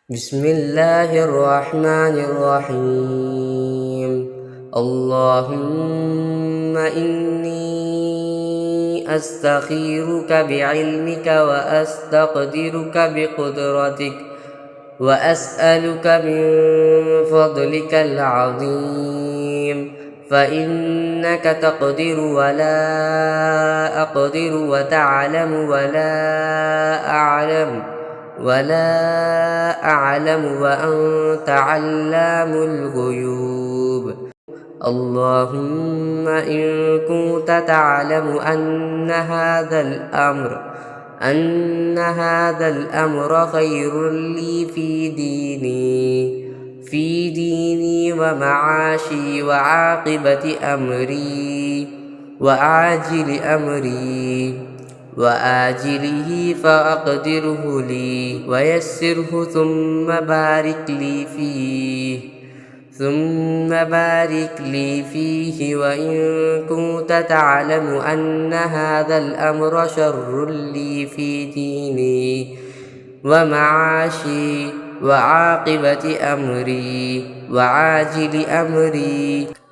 بسم الله الرحمن الرحيم. اللهم إني أستخيرك بعلمك وأستقدرك بقدرتك وأسألك من فضلك العظيم، فإنك تقدر ولا أقدر وتعلم ولا أعلم وأنت علام الغيوب. اللهم إن كنت تعلم أن هذا الأمر خير لي في ديني ومعاشي وعاقبة أمري وآجله فأقدره لي ويسره ثم بارك لي فيه. وإن كنت تعلم أن هذا الأمر شر لي في ديني ومعاشي وعاقبة أمري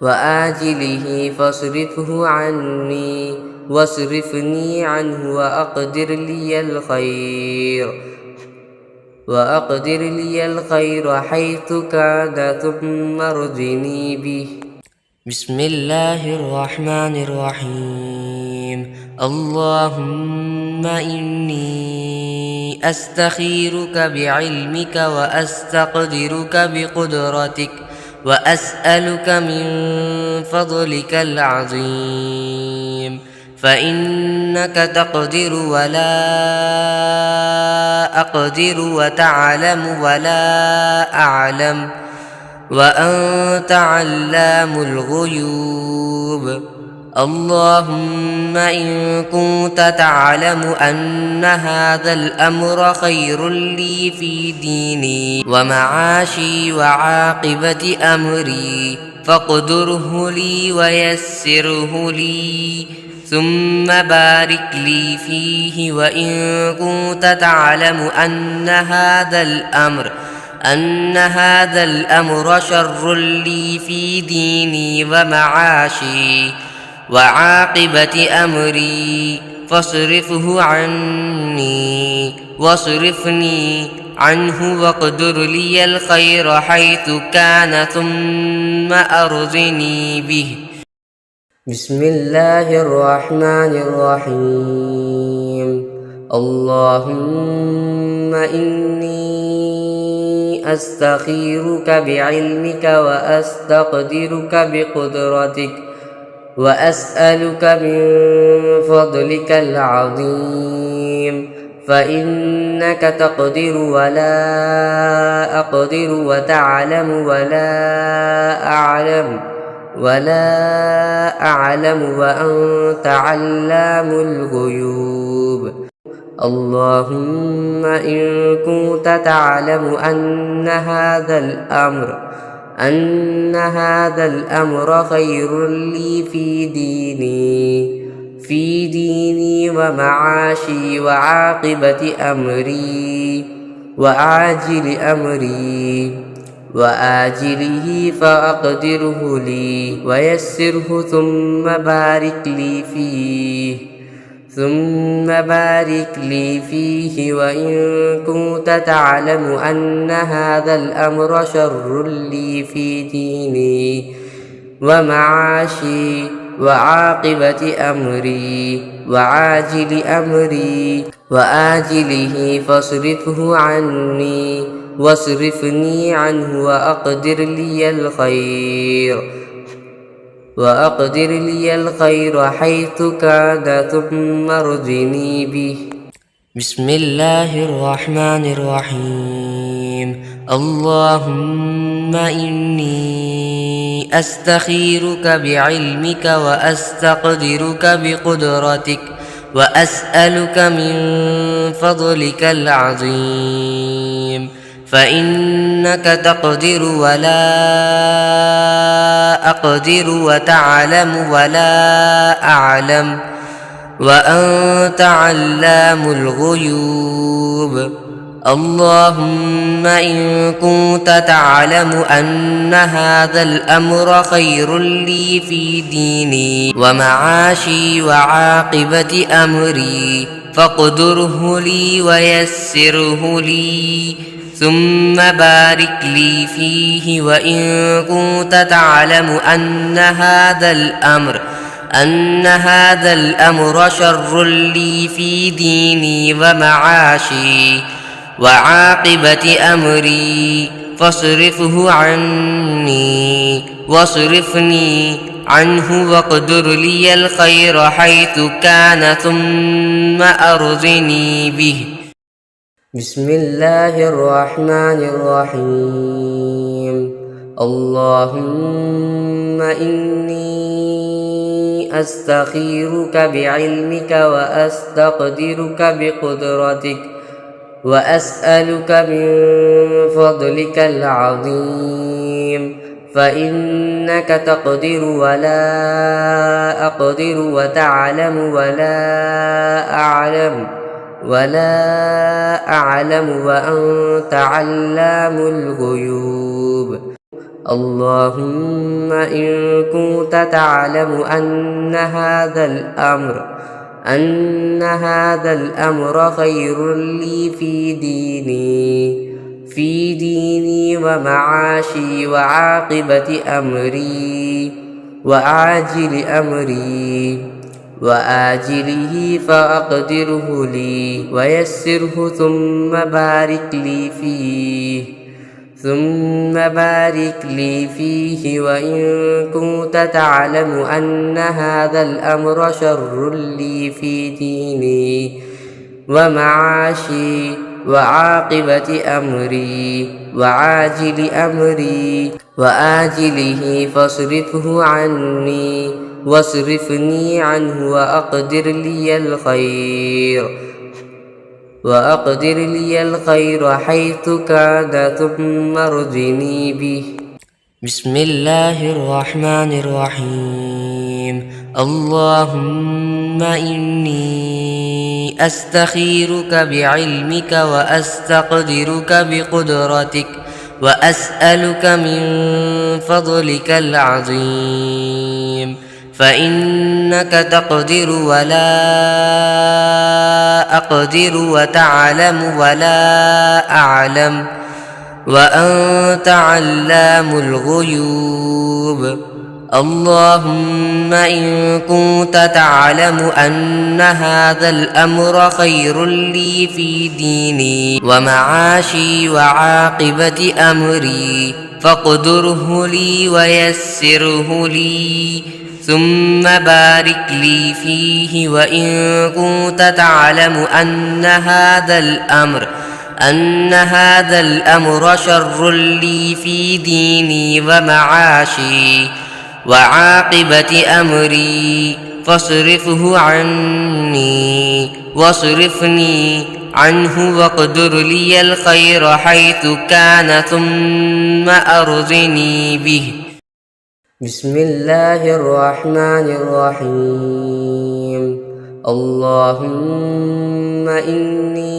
وآجله فاصرفه عني واصرفني عنه وأقدر لي الخير حيث كان ثم ارضني به. بسم الله الرحمن الرحيم. اللهم إني أستخيرك بعلمك وأستقدرك بقدرتك وأسألك من فضلك العظيم، فإنك تقدر ولا أقدر وتعلم ولا أعلم وأنت علام الغيوب. اللهم إن كنت تعلم أن هذا الأمر خير لي في ديني ومعاشي وعاقبة أمري فاقدره لي ويسره لي ثم بارك لي فيه. وإن كنت تعلم أن هذا الأمر شر لي في ديني ومعاشي وعاقبة أمري فاصرفه عني واصرفني عنه واقدر لي الخير حيث كان ثم أرضني به. بسم الله الرحمن الرحيم. اللهم إني أستخيرك بعلمك وأستقدرك بقدرتك وأسألك من فضلك العظيم، فإنك تقدر ولا أقدر وتعلم ولا أعلم وأنت علام الغيوب. اللهم إن كنت تعلم أن هذا الأمر خير لي في ديني ومعاشي وعاقبة أمري وآجله فأقدره لي ويسره ثم بارك لي فيه. وإن كنت تعلم أن هذا الأمر شر لي في ديني ومعاشي وعاقبة أمري وآجله فاصرفه عني واصرفني عنه وأقدر لي الخير حيث كان ثم ارضني به. بسم الله الرحمن الرحيم. اللهم إني أستخيرك بعلمك وأستقدرك بقدرتك وأسألك من فضلك العظيم، فإنك تقدر ولا أقدر وتعلم ولا أعلم وأنت علام الغيوب. اللهم إن كنت تعلم أن هذا الأمر خير لي في ديني ومعاشي وعاقبة أمري فاقدره لي ويسره لي ثم بارك لي فيه. وإن كنت تعلم أن هذا الأمر شر لي في ديني ومعاشي وعاقبة أمري فاصرفه عني واصرفني عنه واقدر لي الخير حيث كان ثم أرضني به. بسم الله الرحمن الرحيم. اللهم إني أستخيرك بعلمك وأستقدرك بقدرتك وأسألك من فضلك العظيم فإنك تقدر ولا أقدر وتعلم ولا أعلم وأنت علام الغيوب. اللهم إن كنت تعلم أن هذا الأمر خير لي في ديني ومعاشي وعاقبة أمري وآجله فأقدره لي ويسره ثم بارك لي فيه. وإن كنت تعلم أن هذا الأمر شر لي في ديني ومعاشي وعاقبة أمري وآجله فاصرفه عني واصرفني عنه وأقدر لي الخير حيث كان ثم ارضني به. بسم الله الرحمن الرحيم. اللهم إني أستخيرك بعلمك وأستقدرك بقدرتك وأسألك من فضلك العظيم فإنك تقدر ولا أقدر وتعلم ولا أعلم وأنت علام الغيوب. اللهم إن كنت تعلم أن هذا الأمر خير لي في ديني ومعاشي وعاقبة أمري فاقدره لي ويسره لي ثم بارك لي فيه. وإن كنت تعلم أن هذا الأمر شر لي في ديني ومعاشي وعاقبة أمري فاصرفه عني واصرفني عنه واقدر لي الخير حيث كان ثم أرضني به. بسم الله الرحمن الرحيم. اللهم إني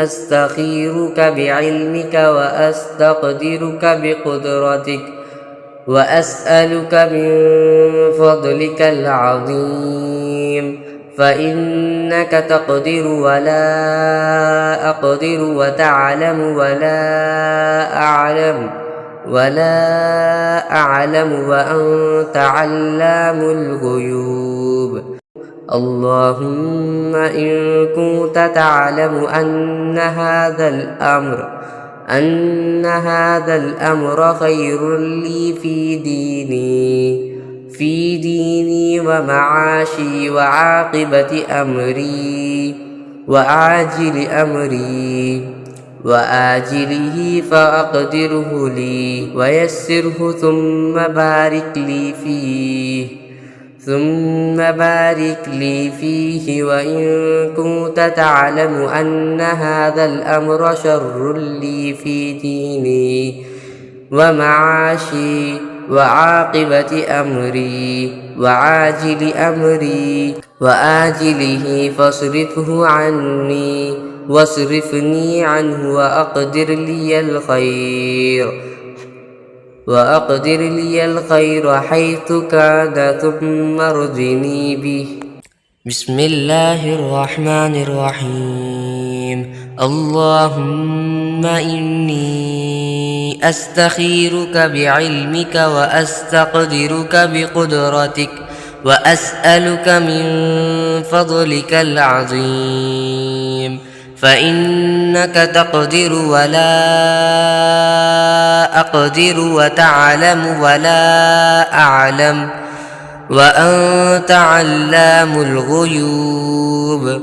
أستخيرك بعلمك وأستقدرك بقدرتك وأسألك من فضلك العظيم فإنك تقدر ولا أقدر وتعلم ولا أعلم وأنت علام الغيوب. اللهم إن كنت تعلم أن هذا الأمر خير لي في ديني ومعاشي وعاقبة أمري وآجله فأقدره لي ويسره ثم بارك لي فيه. وإن كنت تعلم أن هذا الأمر شر لي في ديني ومعاشي وعاقبة أمري وآجله فاصرفه عني واصرفني عنه وأقدر لي الخير حيث كان ثم ارضني به. بسم الله الرحمن الرحيم. اللهم إني أستخيرك بعلمك وأستقدرك بقدرتك وأسألك من فضلك العظيم، فإنك تقدر ولا أقدر وتعلم ولا أعلم وأنت علام الغيوب.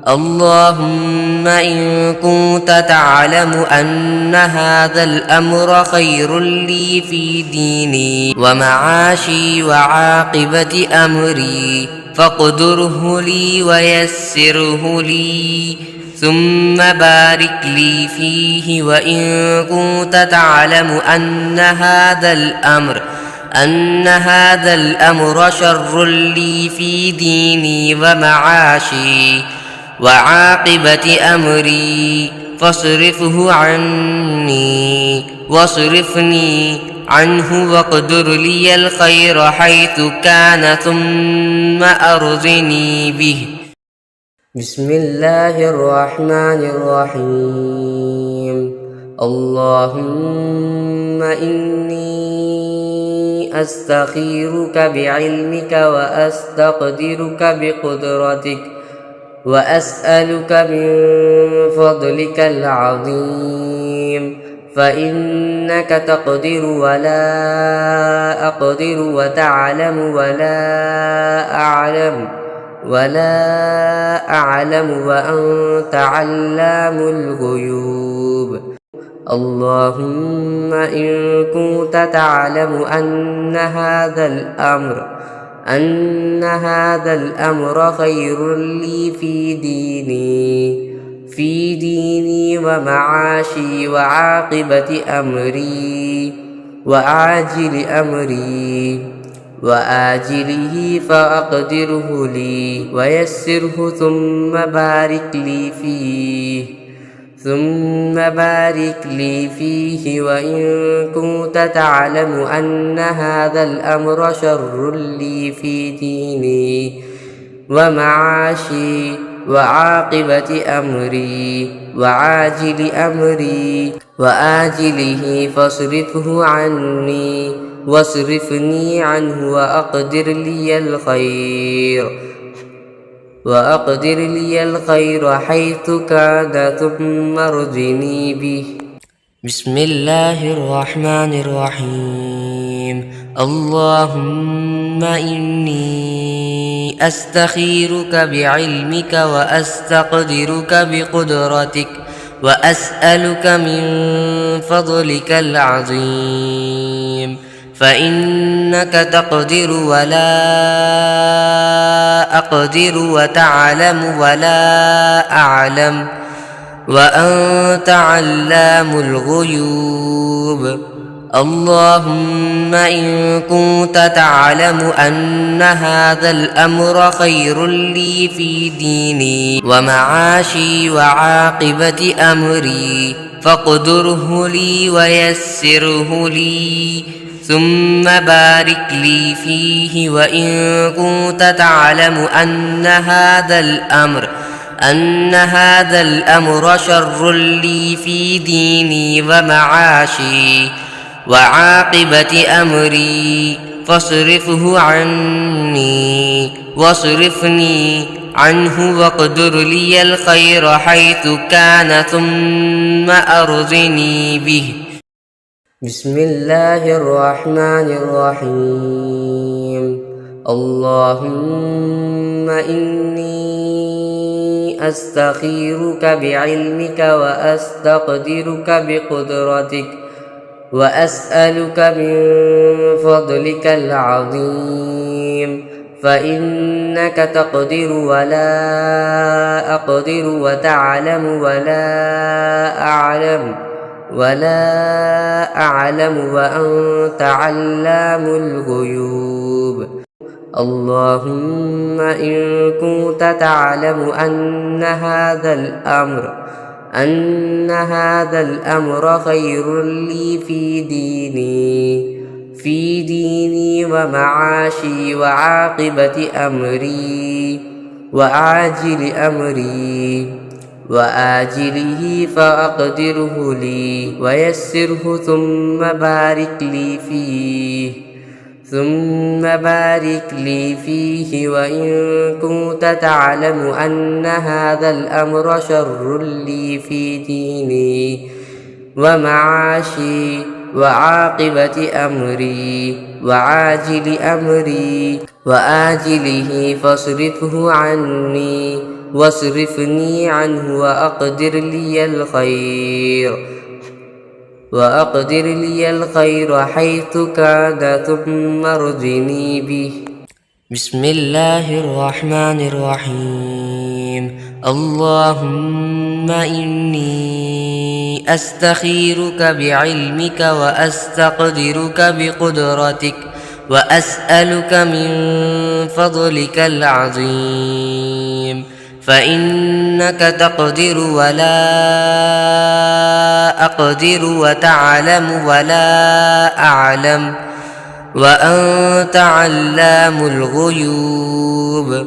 اللهم إن كنت تعلم أن هذا الأمر خير لي في ديني ومعاشي وعاقبة أمري فاقدره لي ويسره لي ثم بارك لي فيه. وإن كنت تعلم أن هذا الأمر شر لي في ديني ومعاشي وعاقبة أمري فاصرفه عني واصرفني عنه واقدر لي الخير حيث كان ثم أرضني به. بسم الله الرحمن الرحيم. اللهم إني أستخيرك بعلمك وأستقدرك بقدرتك وأسألك من فضلك العظيم، فإنك تقدر ولا أقدر وتعلم ولا أعلم وأنت علام الغيوب. اللهم إن كنت تعلم أن هذا الأمر خير لي في ديني ومعاشي وعاقبة أمري وآجله فأقدره لي ويسره ثم بارك لي فيه. وإن كنت تعلم أن هذا الأمر شر لي في ديني ومعاشي وعاقبة أمري وآجله فاصرفه عني واصرفني عنه وأقدر لي الخير حيث كان ثم ارضني به. بسم الله الرحمن الرحيم. اللهم إني أستخيرك بعلمك وأستقدرك بقدرتك وأسألك من فضلك العظيم، فإنك تقدر ولا أقدر وتعلم ولا أعلم وأنت علام الغيوب. اللهم إن كنت تعلم أن هذا الأمر خير لي في ديني ومعاشي وعاقبة أمري فاقدره لي ويسره لي ثم بارك لي فيه. وإن كنت تعلم أن هذا الأمر شر لي في ديني ومعاشي وعاقبة أمري فاصرفه عني واصرفني عنه واقدر لي الخير حيث كان ثم أرضني به. بسم الله الرحمن الرحيم. اللهم إني أستخيرك بعلمك وأستقدرك بقدرتك وأسألك من فضلك العظيم، فإنك تقدر ولا أقدر وتعلم ولا أعلم وأنت علام الغيوب. اللهم إن كنت تعلم أن هذا الأمر خير لي في ديني ومعاشي وعاقبة أمري وآجله فأقدره لي ويسره ثم بارك لي فيه وإن كنت تعلم أن هذا الأمر شر لي في ديني ومعاشي وعاقبة أمري وآجله فاصرفه عني واصرفني عنه وأقدر لي الخير حيث كان ثم ارضني به. بسم الله الرحمن الرحيم. اللهم إني أستخيرك بعلمك وأستقدرك بقدرتك وأسألك من فضلك العظيم فإنك تقدر ولا أقدر وتعلم ولا أعلم وأنت علام الغيوب.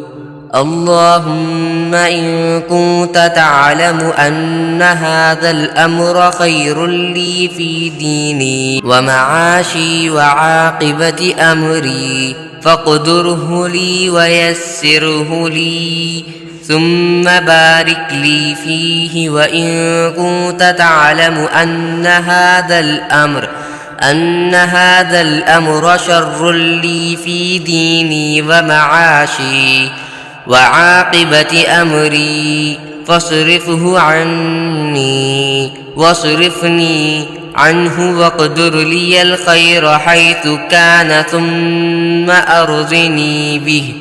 اللهم إن كنت تعلم أن هذا الأمر خير لي في ديني ومعاشي وعاقبة أمري فاقدره لي ويسره لي ثم بارك لي فيه. وإن كنت تعلم أن هذا الأمر شر لي في ديني ومعاشي وعاقبة أمري فاصرفه عني واصرفني عنه واقدر لي الخير حيث كان ثم أرضني به.